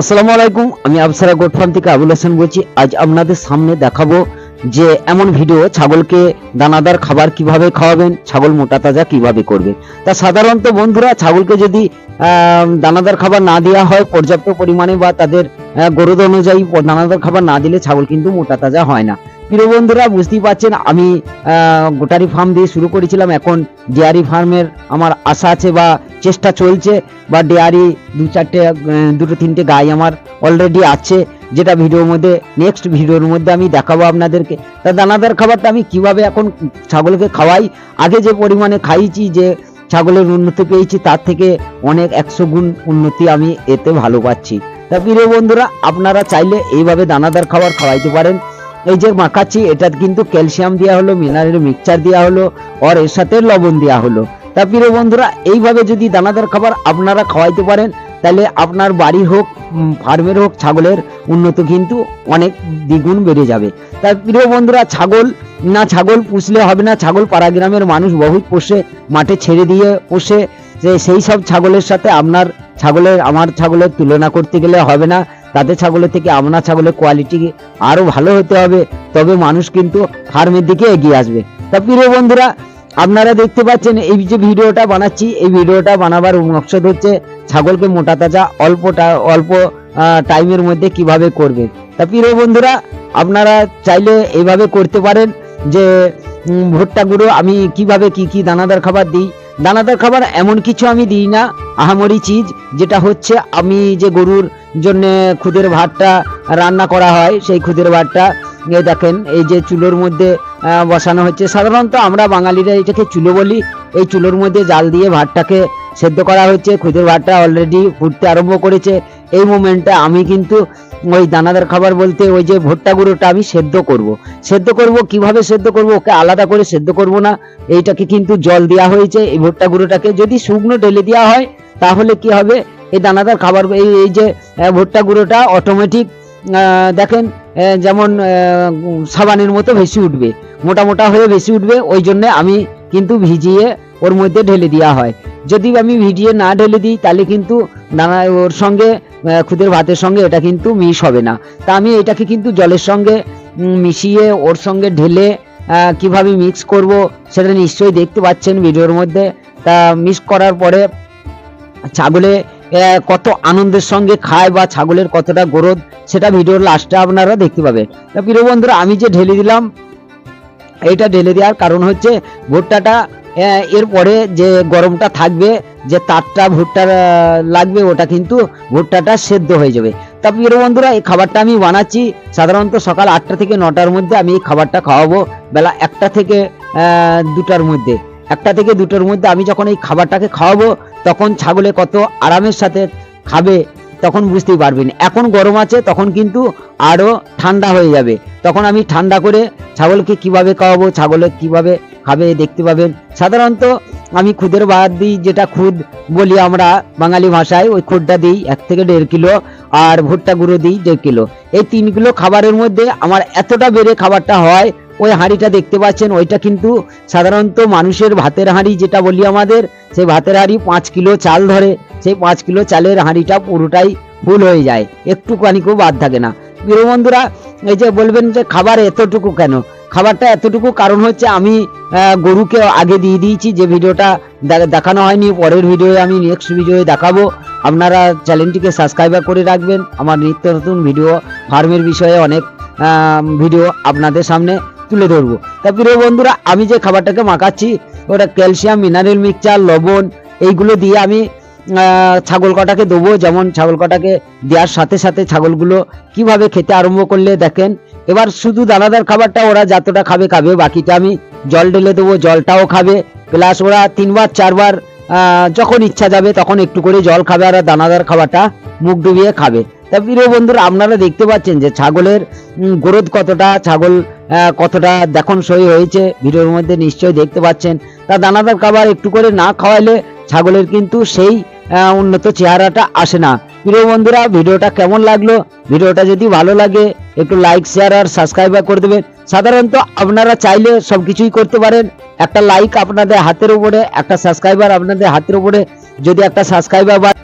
আসসালামু আলাইকুম, আমি আফসারা গোট ফার্ম থেকে আবুল হাসান বলছি। আজ আপনাদের সামনে দেখাবো যে এমন ভিডিও ছাগলকে দানাদার খাবার কিভাবে খাওয়াবেন, ছাগল মোটা তাজা কিভাবে করবেন। তা সাধারণত বন্ধুরা ছাগলকে যদি দানাদার খাবার না দেওয়া হয় পর্যাপ্ত পরিমাণে বা তাদের গরুদ অনুযায়ী দানাদার খাবার না দিলে ছাগল কিন্তু মোটা তাজা হয় না। প্রিয় বন্ধুরা বুঝতেই পারছেন আমি গোটারি ফার্ম দিয়ে শুরু করেছিলাম, এখন ডেয়ারি ফার্মের আমার আশা আছে বা চেষ্টা চলছে, বা ডেয়ারি দুটো তিনটে গাই আমার অলরেডি আছে, যেটা ভিডিওর মধ্যে নেক্সট ভিডিওর মধ্যে আমি দেখাবো আপনাদেরকে। তা দানাদার খাবারটা আমি কিভাবে এখন ছাগলকে খাওয়াই, আগে যে পরিমাণে খাইয়েছি, যে ছাগলের উন্নতি পেয়েছি তার থেকে অনেক 100 গুণ উন্নতি আমি এতে ভালো পাচ্ছি। তা প্রিয় বন্ধুরা আপনারা চাইলে এইভাবে দানাদার খাবার খাওয়াইতে পারেন। এই যে মাখাচ্ছি এটা কিন্তু ক্যালসিয়াম দেওয়া হলো, মিনারেল মিক্সচার দেওয়া হলো, আর এর সাথে লবণ দেওয়া হলো। তা প্রিয় বন্ধুরা এইভাবে যদি দানাদার খাবার আপনারা খাওয়াইতে পারেন তাহলে আপনার বাড়ির হোক ফার্মের হোক ছাগলের উন্নতি কিন্তু অনেক দ্বিগুণ বেড়ে যাবে। তাই প্রিয় বন্ধুরা ছাগল পুষলে হবে না, ছাগল পাড়া গ্রামের মানুষ বহুত পোষে, মাঠে ছেড়ে দিয়ে পোষে, যে সেই সব ছাগলের সাথে আমার ছাগলের তুলনা করতে গেলে হবে না। তাদের ছাগলের থেকে আপনার ছাগলের কোয়ালিটি আরো ভালো হতে হবে, তবে মানুষ কিন্তু ফার্মের দিকে এগিয়ে আসবে। তা প্রিয় বন্ধুরা আপনারা দেখতে পাচ্ছেন এই যে ভিডিওটা বানাচ্ছি, এই ভিডিওটা বানাবার মকসদ হচ্ছে ছাগলকে মোটা তাজা অল্প টাইমের মধ্যে কিভাবে করবেন। তা প্রিয় বন্ধুরা আপনারা চাইলে এইভাবে করতে পারেন যে ভুট্টা গুঁড়ো আমি কিভাবে কি দানাদার খাবার দিই। দানাদার খাবার এমন কিছু আমি দিই না আহামরি চিজ, যেটা হচ্ছে আমি যে গরুর জন্য খুদের ভাতটা রান্না করা হয়, সেই খুদের ভাতটা দেখেন এই যে চুলোর মধ্যে বসানো হচ্ছে। সাধারণত আমরা বাঙালিরা এটাকে চুলো বলি। এই চুলোর মধ্যে জাল দিয়ে ভাতটাকে সেদ্ধ করা হচ্ছে, খুদের ভাতটা অলরেডি ফুটতে আরম্ভ করেছে। এই মোমেন্টে আমি কিন্তু ওই দানাদার খাবার বলতে ওই যে ভুট্টা গুঁড়োটা আমি সেদ্ধ করব। কিভাবে সেদ্ধ করব, ওকে আলাদা করে সেদ্ধ করব না, এইটাকে কিন্তু জল দেওয়া হয়েছে। এই ভুট্টা গুঁড়োটাকে যদি শুকনো ঢেলে দেওয়া হয় তাহলে কি হবে, এই দানাদার খাবার এই যে ভুট্টা গুঁড়োটা অটোমেটিক দেখেন যেমন সাবানের মতো ভেসে উঠবে, মোটা হয়ে ভেসে উঠবে। ওই জন্য আমি কিন্তু ভিজিয়ে ওর মধ্যে ঢেলে দেওয়া হয়। যদি আমি ভিজিয়ে না ঢেলে দিই তাহলে কিন্তু ওর সঙ্গে খুদের ভাতের সঙ্গে এটা কিন্তু মিশ হবে না। তা আমি এটাকে কিন্তু জলের সঙ্গে মিশিয়ে ওর সঙ্গে ঢেলে কিভাবে মিক্স করব সেটা নিশ্চয়ই দেখতে পাচ্ছেন ভিডিওর মধ্যে। তা মিক্স করার পরে ছাগলে কত আনন্দের সঙ্গে খায় বা ছাগলের কতটা গরদ সেটা ভিডিওর লাস্টে আপনারা দেখতে পাবেন। তা প্রিয় বন্ধুরা আমি যে ঢেলে দিলাম, এইটা ঢেলে দেওয়ার কারণ হচ্ছে ভুট্টাটা এরপরে যে গরমটা থাকবে, যে তারটা ভুট্টার লাগবে, ওটা কিন্তু ভুট্টাটা সেদ্ধ হয়ে যাবে। তা প্রিয় বন্ধুরা এই খাবারটা আমি বানাচ্ছি সাধারণত সকাল 8টা থেকে 9টার মধ্যে আমি এই খাবারটা খাওয়াবো, বেলা 1টা থেকে 2টার মধ্যে। 1টা থেকে 2টার মধ্যে আমি যখন এই খাবারটাকে খাওয়াবো তখন ছাগলে কত আরামের সাথে খাবে তখন বুঝতেই পারবেন। এখন গরম আছে, তখন কিন্তু আরো ঠান্ডা হয়ে যাবে, তখন আমি ঠান্ডা করে ছাগলকে কিভাবে খাওয়াবো, ছাগলে কিভাবে খাবে দেখতে পাবেন। সাধারণত আমি খুদের ভাত দিই, যেটা খুদ বলি আমরা বাঙালি ভাষায়, ওই খুদটা দিই 1 থেকে 1.5 কিলো, আর ভুট্টা গুঁড়ো দিই 1.5 কিলো। এই 3 কিলো খাবারের মধ্যে আমার এতটা বেড়ে খাবারটা হয়। ওই হাঁড়িটা দেখতে পাচ্ছেন, ওইটা কিন্তু সাধারণত মানুষের ভাতের হাঁড়ি যেটা বলি আমাদের, সেই ভাতের হাঁড়ি 5 কিলো চাল ধরে। সেই 5 কিলো চালের হাঁড়িটা পুরোটাই ফুল হয়ে যায়, একটুখানিকেও বাদ থাকে না। প্রিয় বন্ধুরা এই যে বলবেন যে খাবার এতটুকু কেন, খাবারটা এতটুকু কারণ হচ্ছে আমি গরুকে আগে দিয়ে দিয়েছি, যে ভিডিওটা দেখানো হয়নি, পরের ভিডিওয়ে আমি নেক্সট ভিডিওয়ে দেখাবো। আপনারা চ্যানেলটিকে সাবস্ক্রাইব করে রাখবেন, আমার নিত্য নতুন ভিডিও ফার্মের বিষয়ে অনেক ভিডিও আপনাদের সামনে তুলে ধরবো। তা প্রিয় বন্ধুরা আমি যে খাবারটাকে মাখাচ্ছি ওটা ক্যালসিয়াম, মিনারেল মিক্সচার, লবণ এইগুলো দিয়ে আমি ছাগল কটাকে দেবো। যেমন ছাগল কটাকে দেওয়ার সাথে সাথে ছাগলগুলো কিভাবে খেতে আরম্ভ করলে দেখেন। এবার শুধু দানাদার খাবারটা ওরা যতটা খাবে, বাকিটা আমি জল ঢেলে দেবো, জলটাও খাবে, প্লাস ওরা 3বার 4বার যখন ইচ্ছা যাবে তখন একটু করে জল খাবে, আর দানাদার খাবারটা মুখ ডুবিয়ে খাবে। তা প্রিয় বন্ধুরা আপনারা দেখতে পাচ্ছেন যে ছাগলের গরদ কতটা, ছাগল কতটা দেখনসই হয়েছে ভিডিওর মধ্যে নিশ্চয়ই দেখতে পাচ্ছেন। তা দানাদার খাবার একটু করে না খাওয়াইলে ছাগলের কিন্তু সেই উন্নত চেহারাটা আসে না। প্রিয় বন্ধুরা ভিডিওটা কেমন লাগলো, ভিডিওটা যদি ভালো লাগে একটু লাইক, শেয়ার আর সাবস্ক্রাইব করে দেবেন। সাধারণত আপনারা চাইলে সবকিছুই করতে পারেন, একটা লাইক আপনাদের হাতের উপরে, একটা সাবস্ক্রাইবার আপনাদের হাতের উপরে। যদি একটা সাবস্ক্রাইবার